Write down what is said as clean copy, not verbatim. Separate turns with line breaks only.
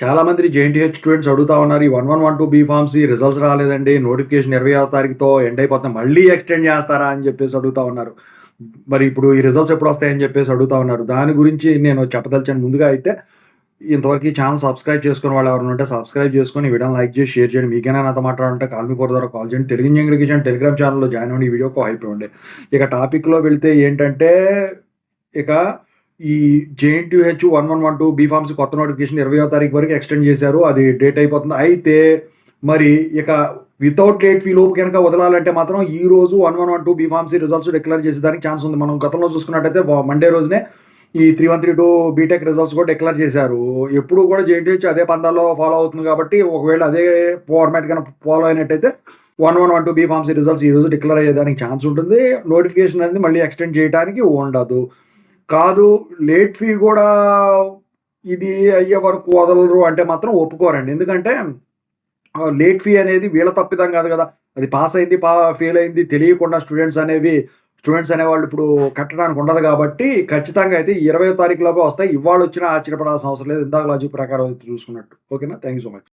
చాలామంది JNTH students అడుగుతా ఉన్నారు. ఈ 1112 బీఫార్మసీ రిజల్ట్స్ రాలేదండి. నోటిఫికేషన్ 20వ తారీఖుతో ఎండ్ అయిపోతుంది. మళ్ళీ ఎక్స్‌టెండ్ చేస్తారా అని చెప్పేసి అడుగుతా ఉన్నారు. మరి ఇప్పుడు ఈ రిజల్ట్స్ ఎప్పుడొస్తాయని చెప్పేసి అడుగుతా ఉన్నారు. దాని గురించి నేను చెప్పదలిచాను. ముందుగా అయితే ఇంతవరకు ఈ ఛానెల్ సబ్స్క్రైబ్ చేసుకున్న వాళ్ళు ఎవరైనా ఉంటే సబ్స్క్రైబ్ చేసుకొని, ఈ వీడియోని లైక్ చేసి, షేర్ చేయండి. మీకైనా నాతో మాట్లాడాలంటే కాల్ మీ ఫోర్ ద్వారా కాల్ చేయండి. తెలుగు ఇంజినీరింగ్ ఎడ్యుకేషన్ టెలిగ్రామ్ ఛానెల్‌లో జాయిన్ అవ్వండి. ఈ వీడియోకి హైప్ ఇవ్వండి. ఇక టాపిక్‌లో వెళ్తే ఏంటంటే, ఇక ఈ జేఎన్‌టీయూహెచ్ 1112 బీఫార్మసీ కొత్త నోటిఫికేషన్ 20వ తారీఖు వరకు ఎక్స్‌టెండ్ చేశారు. అది డేట్ అయిపోతుంది. అయితే మరి ఇక వితౌట్ లేట్ ఫీ లోపు గనక వదలాలంటే మాత్రం ఈ రోజు 1112 బీఫార్మసీ రిజల్ట్స్ డిక్లేర్ చేసేదానికి ఛాన్స్ ఉంది. మనం గతంలో చూసుకున్నట్టయితే మండే రోజునే ఈ 3132 బీటెక్ రిజల్ట్స్ కూడా డిక్లేర్ చేశారు. ఎప్పుడు కూడా జేఎన్‌టీయూహెచ్ అదే పందాల్లో ఫాలో అవుతుంది కాబట్టి, ఒకవేళ అదే ఫార్మాట్ గనక ఫాలో అయినట్టయితే 1112 బీఫార్మసీ రిజల్ట్స్ ఈ రోజు డిక్లేర్ అయ్యేదానికి ఛాన్స్ ఉంటుంది. నోటిఫికేషన్ అనేది మళ్ళీ ఎక్స్‌టెండ్ చేయడానికి ఉండదు. కాదు లేట్ ఫీ కూడా ఇది అయ్యే వరకు వదలరు అంటే మాత్రం ఒప్పుకోరండి. ఎందుకంటే లేట్ ఫీ అనేది వీళ్ళ తప్పిదం కాదు కదా! అది పాస్ అయింది, ఫెయిల్ అయింది తెలియకుండా స్టూడెంట్స్ అనేవాళ్ళు ఇప్పుడు కట్టడానికి ఉండదు కాబట్టి, ఖచ్చితంగా అయితే 20వ తారీఖులోపే వస్తాయి. ఇవాళ వచ్చినా ఆశ్చర్యపడాల్సిన అవసరం లేదు. ఇందాక లాజిక్ ప్రకారం అయితే చూసుకున్నట్టు. ఓకేనా? Thank you so much.